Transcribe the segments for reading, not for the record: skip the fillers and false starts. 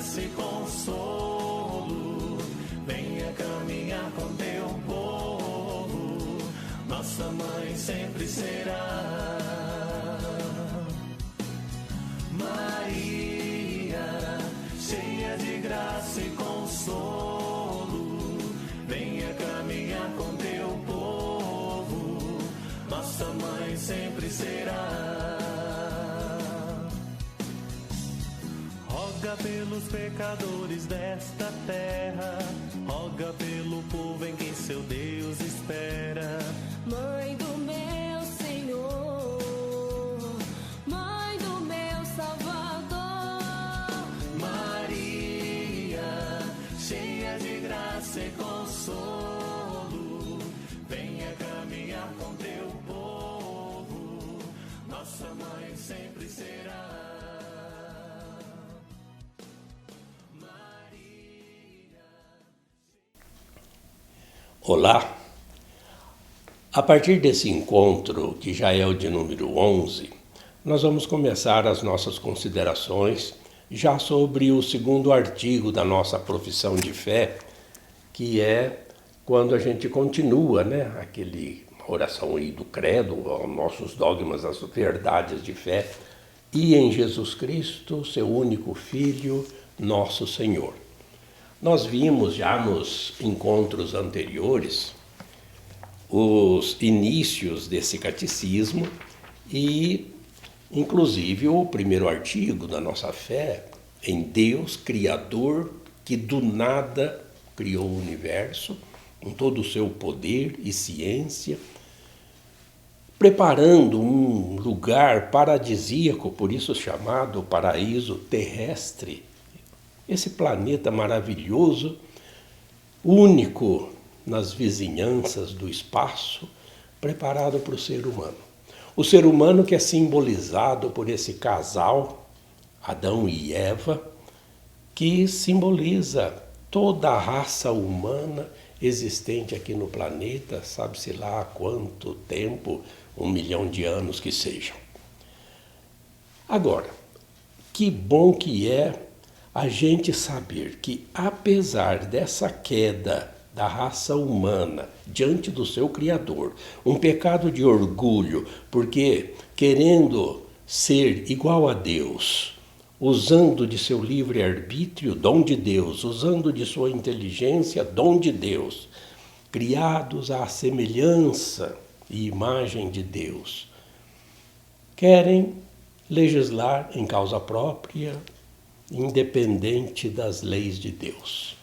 graça e consolo, venha caminhar com teu povo, nossa mãe sempre será. Maria, cheia de graça e consolo, venha caminhar com teu povo, nossa mãe sempre será. Roga pelos pecadores desta terra, roga pelo povo em quem seu Deus espera. Mãe do meu Senhor, Mãe do meu Salvador. Maria, cheia de graça e consolo, venha caminhar com teu povo, nossa mãe sempre será. Olá! A partir desse encontro, que já é o de número 11, nós vamos começar as nossas considerações já sobre o segundo artigo da nossa profissão de fé, que é quando a gente continua, aquele oração aí do credo, nossos dogmas, as verdades de fé, e em Jesus Cristo, seu único Filho, nosso Senhor. Nós vimos já nos encontros anteriores os inícios desse catecismo e, inclusive, o primeiro artigo da nossa fé em Deus, Criador, que do nada criou o universo, com todo o seu poder e ciência, preparando um lugar paradisíaco, por isso chamado paraíso terrestre, esse planeta maravilhoso, único nas vizinhanças do espaço, preparado para o ser humano. O ser humano que é simbolizado por esse casal, Adão e Eva, que simboliza toda a raça humana existente aqui no planeta, sabe-se lá há quanto tempo, 1 milhão de anos que sejam. Agora, que bom que é a gente saber que, apesar dessa queda da raça humana diante do seu Criador, um pecado de orgulho, porque querendo ser igual a Deus, usando de seu livre-arbítrio, dom de Deus, usando de sua inteligência, dom de Deus, criados à semelhança e imagem de Deus, querem legislar em causa própria, independente das leis de Deus.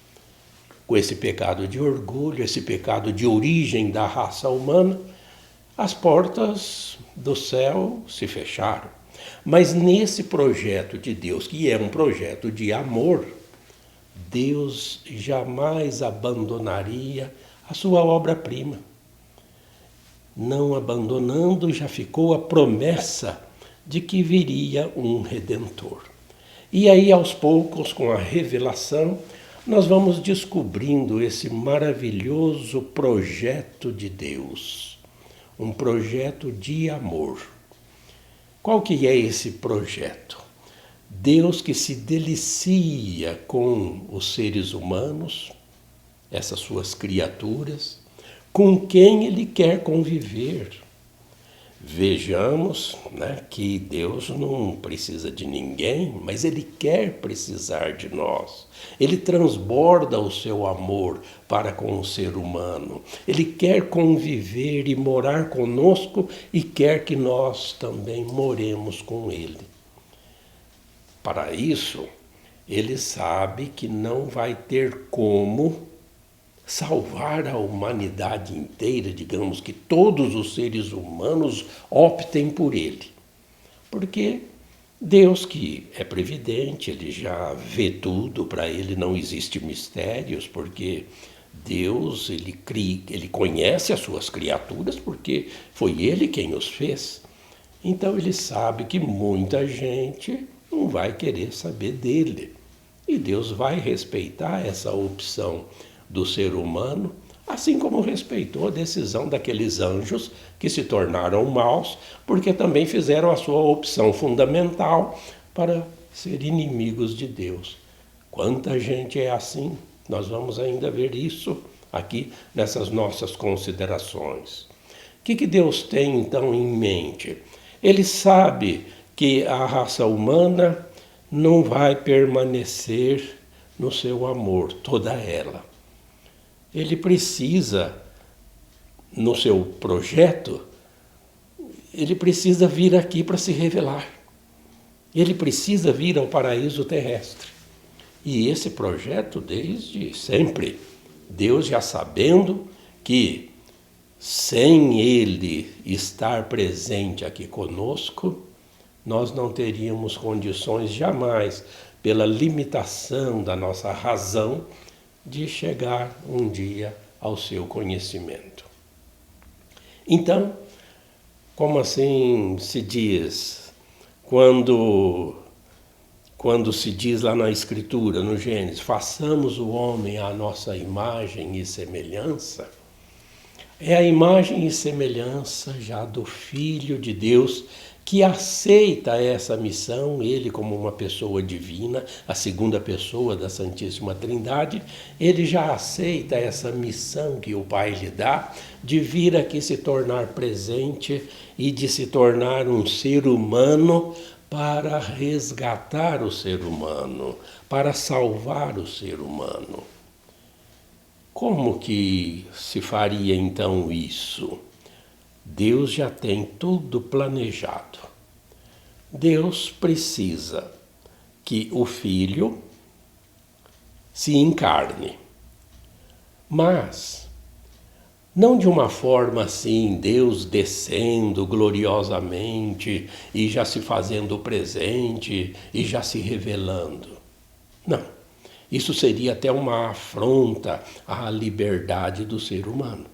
Com esse pecado de orgulho, esse pecado de origem da raça humana, as portas do céu se fecharam. Mas nesse projeto de Deus, que é um projeto de amor, Deus jamais abandonaria a sua obra-prima. Não abandonando, já ficou a promessa de que viria um Redentor. E aí, aos poucos, com a revelação, nós vamos descobrindo esse maravilhoso projeto de Deus, um projeto de amor. Qual que é esse projeto? Deus que se delicia com os seres humanos, essas suas criaturas, com quem Ele quer conviver. Vejamos que Deus não precisa de ninguém, mas Ele quer precisar de nós. Ele transborda o seu amor para com o ser humano. Ele quer conviver e morar conosco e quer que nós também moremos com Ele. Para isso, Ele sabe que não vai ter como salvar a humanidade inteira, digamos que todos os seres humanos optem por Ele. Porque Deus, que é previdente, Ele já vê tudo, para Ele não existe mistérios, porque Deus, Ele conhece as suas criaturas, porque foi Ele quem os fez. Então Ele sabe que muita gente não vai querer saber dele. E Deus vai respeitar essa opção do ser humano, assim como respeitou a decisão daqueles anjos que se tornaram maus, porque também fizeram a sua opção fundamental para ser inimigos de Deus. Quanta gente é assim? Nós vamos ainda ver isso aqui nessas nossas considerações. O que Deus tem então em mente? Ele sabe que a raça humana não vai permanecer no seu amor, toda ela. Ele precisa, no seu projeto, ele precisa vir aqui para se revelar. Ele precisa vir ao paraíso terrestre. E esse projeto desde sempre, Deus já sabendo que sem Ele estar presente aqui conosco, nós não teríamos condições jamais, pela limitação da nossa razão, de chegar um dia ao seu conhecimento. Então, como assim se diz, quando se diz lá na Escritura, no Gênesis, façamos o homem à nossa imagem e semelhança, é a imagem e semelhança já do Filho de Deus, que aceita essa missão, ele como uma pessoa divina, a segunda pessoa da Santíssima Trindade, ele já aceita essa missão que o Pai lhe dá, de vir aqui se tornar presente e de se tornar um ser humano para resgatar o ser humano, para salvar o ser humano. Como que se faria então isso? Deus já tem tudo planejado. Deus precisa que o Filho se encarne, mas não de uma forma assim, Deus descendo gloriosamente e já se fazendo presente e já se revelando. Não, isso seria até uma afronta à liberdade do ser humano.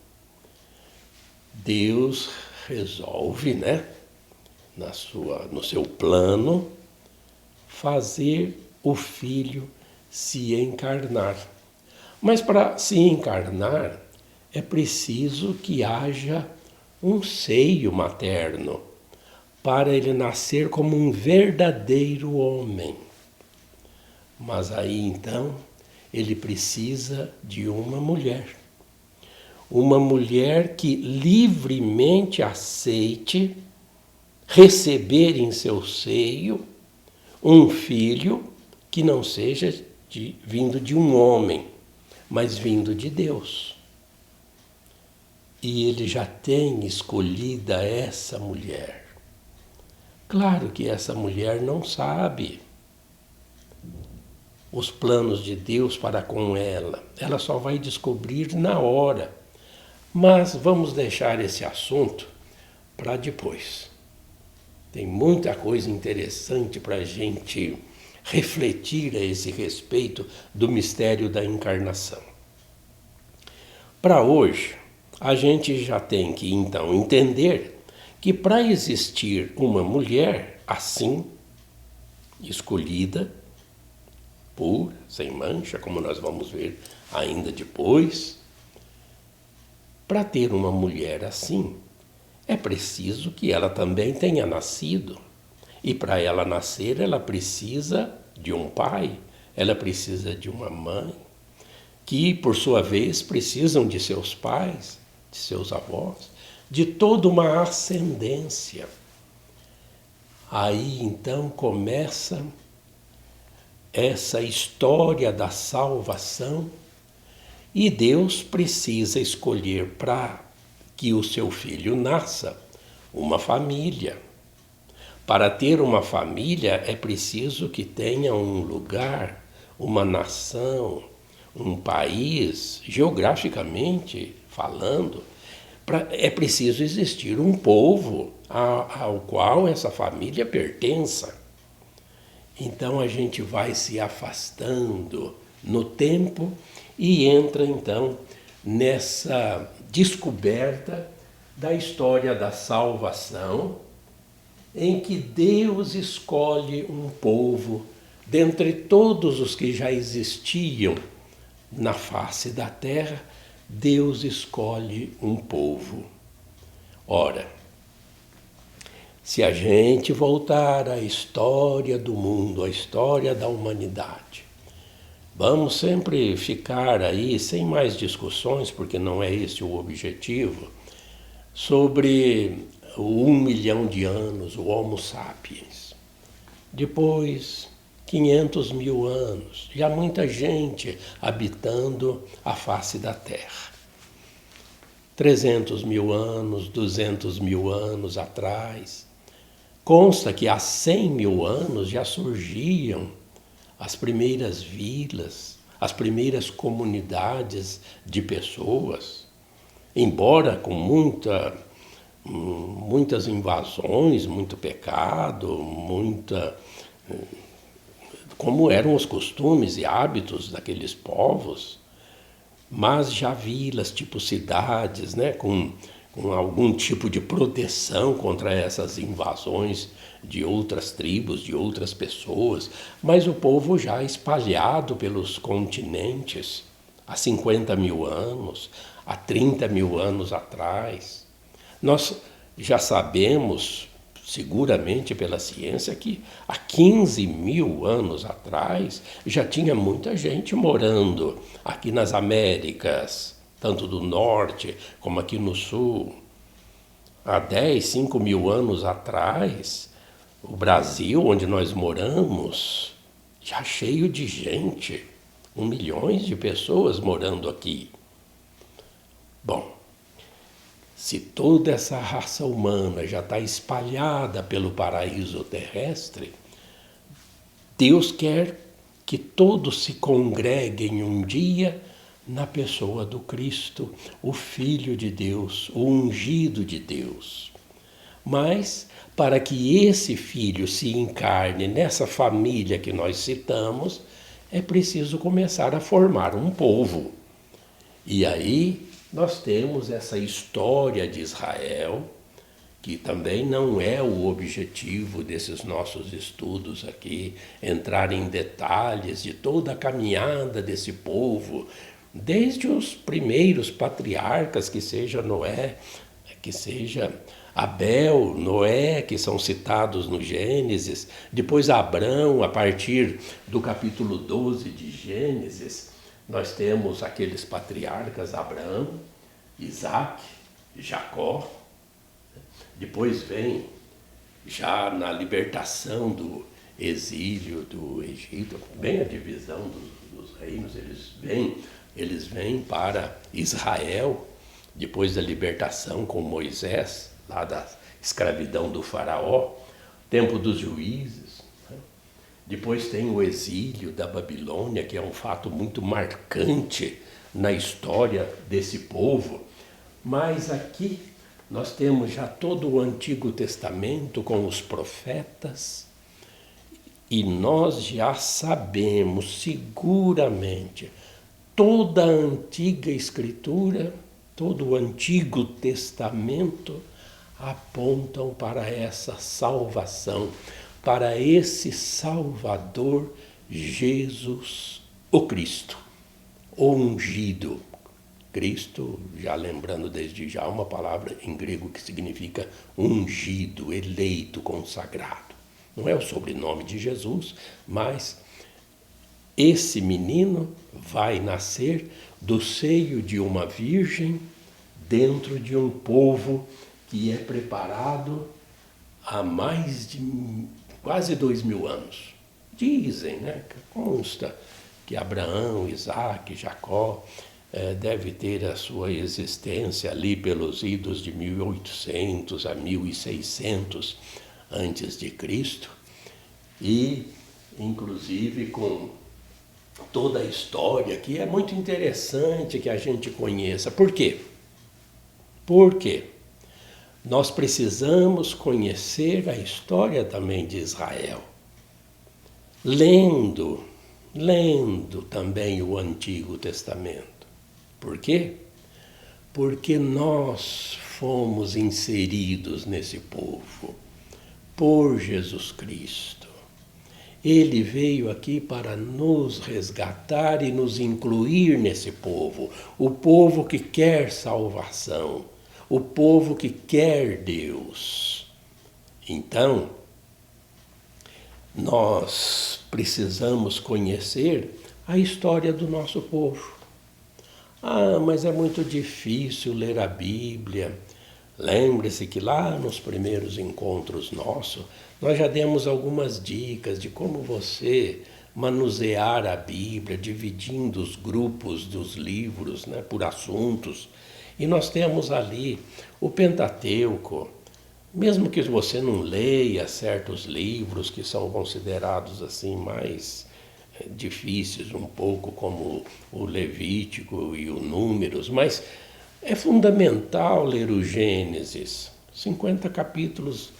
Deus resolve, no seu plano, fazer o Filho se encarnar. Mas para se encarnar, é preciso que haja um seio materno, para ele nascer como um verdadeiro homem. Mas aí então, ele precisa de uma mulher que livremente aceite receber em seu seio um filho que não seja vindo de um homem, mas vindo de Deus. E ele já tem escolhida essa mulher. Claro que essa mulher não sabe os planos de Deus para com ela. Ela só vai descobrir na hora. Mas vamos deixar esse assunto para depois. Tem muita coisa interessante para a gente refletir a esse respeito do mistério da encarnação. Para hoje, a gente já tem que então entender que para existir uma mulher assim, escolhida, pura, sem mancha, como nós vamos ver ainda depois, para ter uma mulher assim, é preciso que ela também tenha nascido. E para ela nascer, ela precisa de um pai, ela precisa de uma mãe, que, por sua vez, precisam de seus pais, de seus avós, de toda uma ascendência. Aí, então, começa essa história da salvação, e Deus precisa escolher para que o seu filho nasça uma família. Para ter uma família é preciso que tenha um lugar, uma nação, um país, geograficamente falando. É preciso existir um povo ao qual essa família pertença. Então a gente vai se afastando no tempo e entra então nessa descoberta da história da salvação, em que Deus escolhe um povo dentre todos os que já existiam na face da terra. Deus escolhe um povo. Ora, se a gente voltar à história do mundo, à história da humanidade, Vamos sempre ficar aí, sem mais discussões, porque não é esse o objetivo, sobre o 1 milhão de anos, o Homo sapiens. Depois, 500 mil anos, já muita gente habitando a face da Terra. 300 mil anos, 200 mil anos atrás. Consta que há 100 mil anos já surgiam as primeiras vilas, as primeiras comunidades de pessoas, embora com muitas invasões, muito pecado, como eram os costumes e hábitos daqueles povos, mas já vilas, tipo cidades, né, com algum tipo de proteção contra essas invasões de outras tribos, de outras pessoas, mas o povo já espalhado pelos continentes há 50 mil anos, há 30 mil anos atrás. Nós já sabemos, seguramente pela ciência, que há 15 mil anos atrás já tinha muita gente morando aqui nas Américas, tanto do norte como aqui no sul. Há 10, 5 mil anos atrás, o Brasil, onde nós moramos, já cheio de gente, com milhões de pessoas morando aqui. Bom, se toda essa raça humana já está espalhada pelo paraíso terrestre, Deus quer que todos se congreguem um dia na pessoa do Cristo, o Filho de Deus, o ungido de Deus. Mas, para que esse Filho se encarne nessa família que nós citamos, é preciso começar a formar um povo. E aí nós temos essa história de Israel, que também não é o objetivo desses nossos estudos aqui, entrar em detalhes de toda a caminhada desse povo, desde os primeiros patriarcas, que seja Noé, que seja Abel, Noé, que são citados no Gênesis, depois Abrão, a partir do capítulo 12 de Gênesis, nós temos aqueles patriarcas, Abraão, Isaac, Jacó. Depois vem, já na libertação do exílio do Egito, bem a divisão dos reinos, eles vêm para Israel, depois da libertação com Moisés, lá da escravidão do faraó, tempo dos juízes. Depois tem o exílio da Babilônia, que é um fato muito marcante na história desse povo. Mas aqui nós temos já todo o Antigo Testamento com os profetas, e nós já sabemos seguramente toda a Antiga Escritura, todo o Antigo Testamento apontam para essa salvação, para esse Salvador Jesus, o Cristo, o ungido. Cristo, já lembrando desde já, uma palavra em grego que significa ungido, eleito, consagrado. Não é o sobrenome de Jesus, mas esse menino vai nascer do seio de uma virgem, dentro de um povo que é preparado há mais de quase 2000 anos. Dizem, né, que consta que Abraão, Isaac, Jacó deve ter a sua existência ali pelos idos de 1800 a 1600 antes de Cristo, e inclusive com toda a história que é muito interessante que a gente conheça. Por quê? Porque nós precisamos conhecer a história também de Israel, lendo também o Antigo Testamento. Por quê? Porque nós fomos inseridos nesse povo por Jesus Cristo. Ele veio aqui para nos resgatar e nos incluir nesse povo, o povo que quer salvação, o povo que quer Deus. Então, nós precisamos conhecer a história do nosso povo. Ah, mas é muito difícil ler a Bíblia. Lembre-se que lá nos primeiros encontros nossos, nós já demos algumas dicas de como você manusear a Bíblia, dividindo os grupos dos livros, né, por assuntos. E nós temos ali o Pentateuco. Mesmo que você não leia certos livros que são considerados assim mais difíceis um pouco, como o Levítico e o Números, mas é fundamental ler o Gênesis, 50 capítulos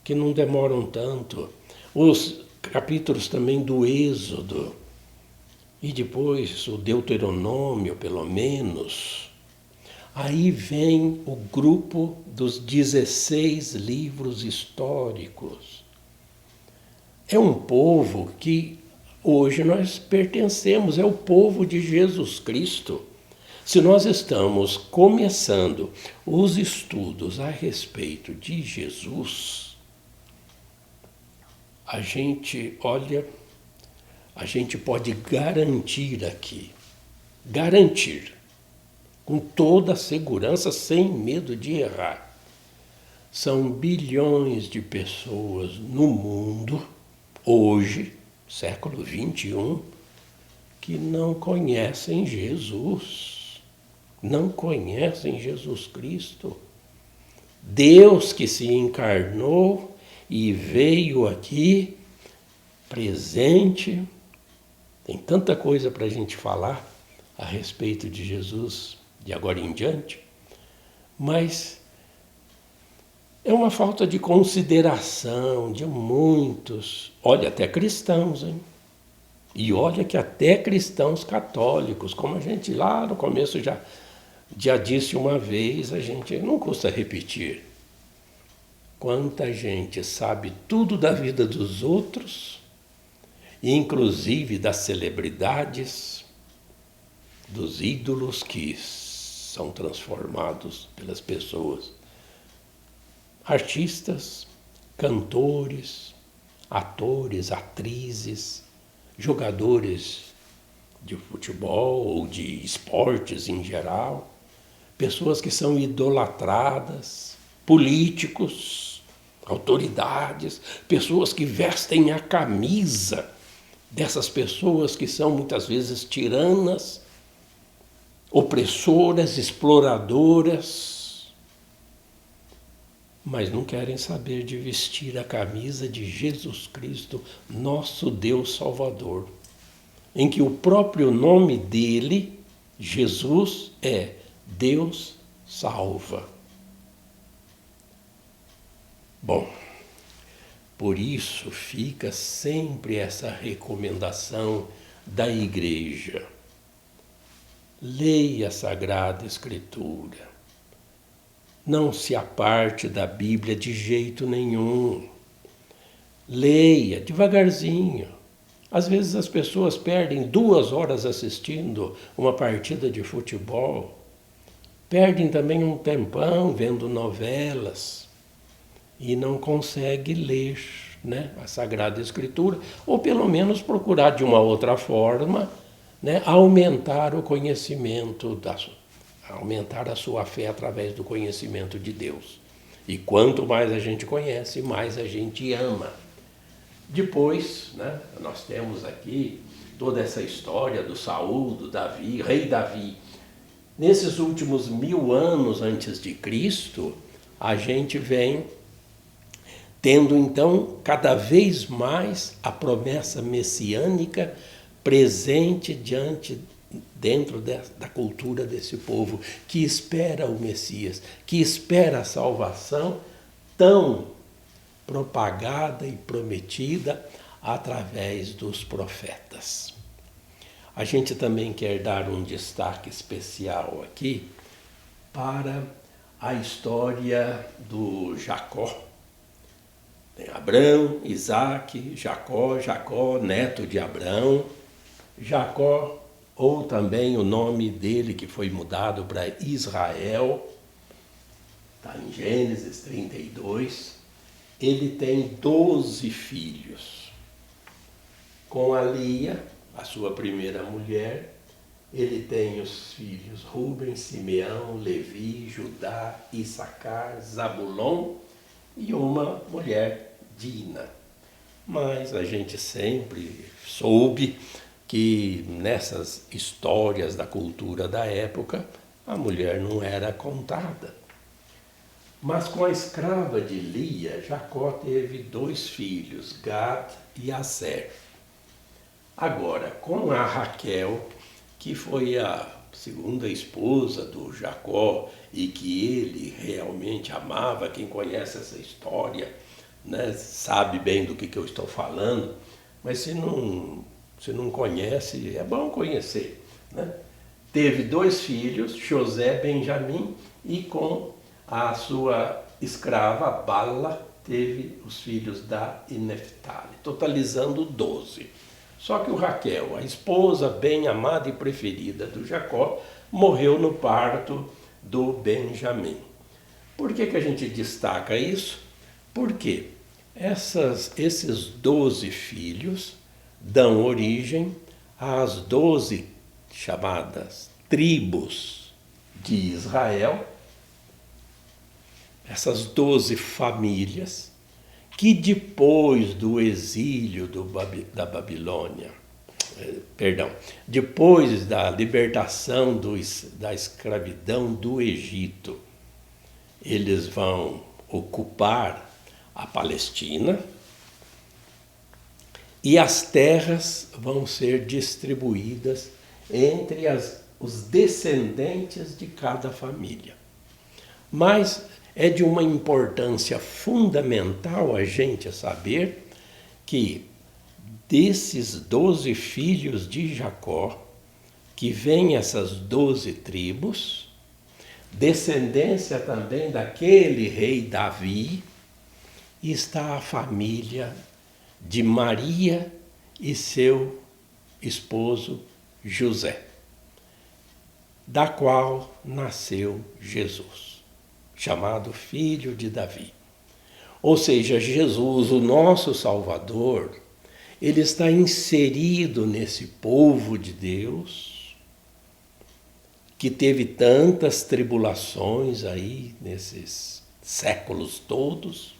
que não demoram tanto, os capítulos também do Êxodo, e depois o Deuteronômio, pelo menos. Aí vem o grupo dos 16 livros históricos. É um povo que hoje nós pertencemos, é o povo de Jesus Cristo. Se nós estamos começando os estudos a respeito de Jesus, a gente pode garantir aqui, com toda a segurança, sem medo de errar. São bilhões de pessoas no mundo, hoje, século XXI, que não conhecem Jesus, não conhecem Jesus Cristo. Deus que se encarnou e veio aqui, presente. Tem tanta coisa para a gente falar a respeito de Jesus de agora em diante, mas é uma falta de consideração de muitos, olha, até cristãos, hein? E olha que até cristãos católicos, como a gente lá no começo já disse uma vez, a gente não custa repetir. Quanta gente sabe tudo da vida dos outros, inclusive das celebridades, dos ídolos que são transformados pelas pessoas. Artistas, cantores, atores, atrizes, jogadores de futebol ou de esportes em geral, pessoas que são idolatradas, políticos, autoridades, pessoas que vestem a camisa dessas pessoas que são muitas vezes tiranas, opressoras, exploradoras, mas não querem saber de vestir a camisa de Jesus Cristo, nosso Deus Salvador, em que o próprio nome dele, Jesus, é Deus salva. Bom, por isso fica sempre essa recomendação da igreja. Leia a Sagrada Escritura. Não se aparte da Bíblia de jeito nenhum. Leia devagarzinho. Às vezes as pessoas perdem 2 horas assistindo uma partida de futebol. Perdem também um tempão vendo novelas e não conseguem ler, né, a Sagrada Escritura, ou pelo menos procurar de uma outra forma, né, aumentar o conhecimento, aumentar a sua fé através do conhecimento de Deus. E quanto mais a gente conhece, mais a gente ama. Depois, né, nós temos aqui toda essa história do Saul, do Davi, rei Davi. Nesses últimos 1000 anos antes de Cristo, a gente vem tendo então cada vez mais a promessa messiânica presente dentro da cultura desse povo, que espera o Messias, que espera a salvação tão propagada e prometida através dos profetas. A gente também quer dar um destaque especial aqui para a história do Jacó. Tem Abraão, Isaac, Jacó, neto de Abraão. Jacó, ou também o nome dele que foi mudado para Israel, está em Gênesis 32. Ele tem 12 filhos. Com a Lia, a sua primeira mulher, ele tem os filhos Rubem, Simeão, Levi, Judá, Issacar, Zabulon e uma mulher, Dina. Mas a gente sempre soube que nessas histórias da cultura da época, a mulher não era contada. Mas com a escrava de Lia, Jacó teve 2 filhos, Gad e Aser. Agora, com a Raquel, que foi a segunda esposa do Jacó e que ele realmente amava, quem conhece essa história, né, sabe bem do que eu estou falando, mas se não conhece, é bom conhecer, né? Teve 2 filhos, José, Benjamim, e com a sua escrava Bala teve os filhos Da e Neftali, totalizando 12. Só que o Raquel, a esposa bem amada e preferida do Jacó, morreu no parto do Benjamim. Por que a gente destaca isso? Porque esses 12 filhos dão origem às 12 chamadas tribos de Israel, essas 12 famílias que depois do exílio da Babilônia, depois da libertação da escravidão do Egito, eles vão ocupar a Palestina e as terras vão ser distribuídas entre os descendentes de cada família. Mas é de uma importância fundamental a gente saber que desses 12 filhos de Jacó, que vêm essas 12 tribos, descendência também daquele rei Davi, está a família de Maria e seu esposo José, da qual nasceu Jesus, chamado Filho de Davi. Ou seja, Jesus, o nosso Salvador, ele está inserido nesse povo de Deus, que teve tantas tribulações aí, nesses séculos todos,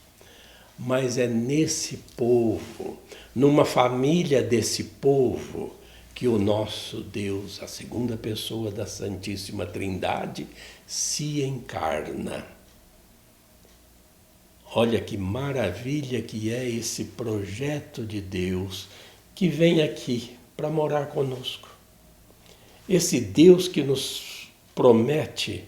mas é nesse povo, numa família desse povo, que o nosso Deus, a segunda pessoa da Santíssima Trindade, se encarna. Olha que maravilha que é esse projeto de Deus que vem aqui para morar conosco. Esse Deus que nos promete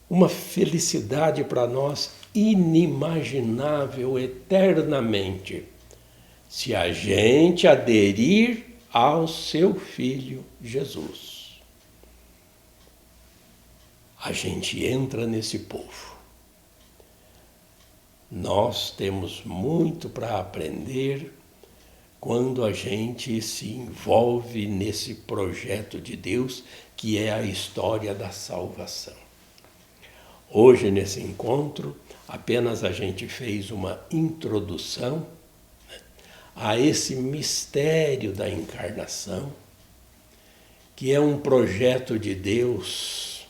uma felicidade para nós inimaginável eternamente, se a gente aderir ao seu Filho Jesus. A gente entra nesse povo. Nós temos muito para aprender quando a gente se envolve nesse projeto de Deus, que é a história da salvação. Hoje, nesse encontro, apenas a gente fez uma introdução a esse mistério da encarnação, que é um projeto de Deus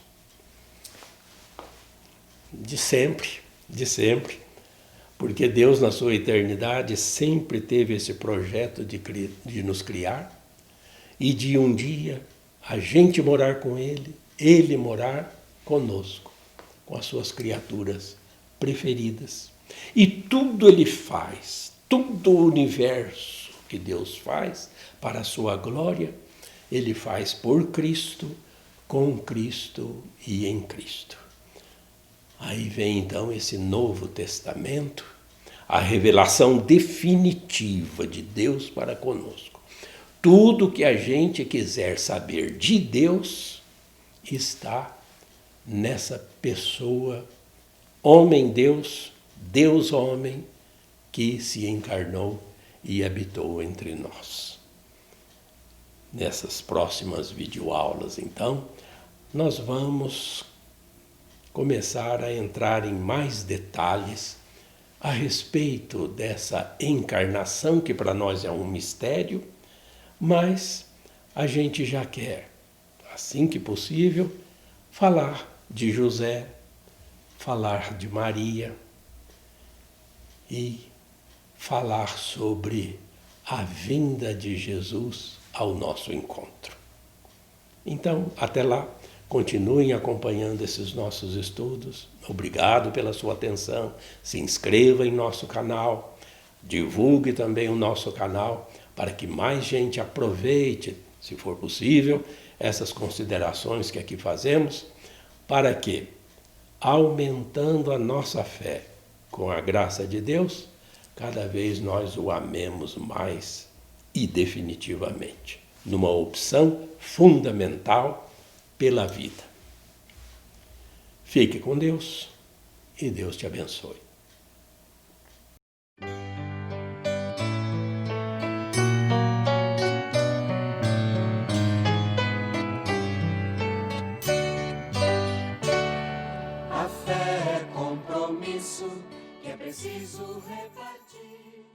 de sempre, porque Deus, na sua eternidade, sempre teve esse projeto de nos criar e de um dia a gente morar com Ele morar conosco, com as suas criaturas preferidas. E tudo Ele faz, todo o universo que Deus faz para a sua glória, Ele faz por Cristo, com Cristo e em Cristo. Aí vem então esse Novo Testamento, a revelação definitiva de Deus para conosco. Tudo que a gente quiser saber de Deus está nessa pessoa, homem-Deus, Deus-homem, que se encarnou e habitou entre nós. Nessas próximas videoaulas, então, nós vamos começar a entrar em mais detalhes a respeito dessa encarnação, que para nós é um mistério, mas a gente já quer, assim que possível, falar de José, falar de Maria e falar sobre a vinda de Jesus ao nosso encontro. Então, até lá, continuem acompanhando esses nossos estudos. Obrigado pela sua atenção. Se inscreva em nosso canal, divulgue também o nosso canal para que mais gente aproveite, se for possível, essas considerações que aqui fazemos, para que, aumentando a nossa fé com a graça de Deus, cada vez nós o amemos mais e definitivamente, numa opção fundamental pela vida. Fique com Deus e Deus te abençoe.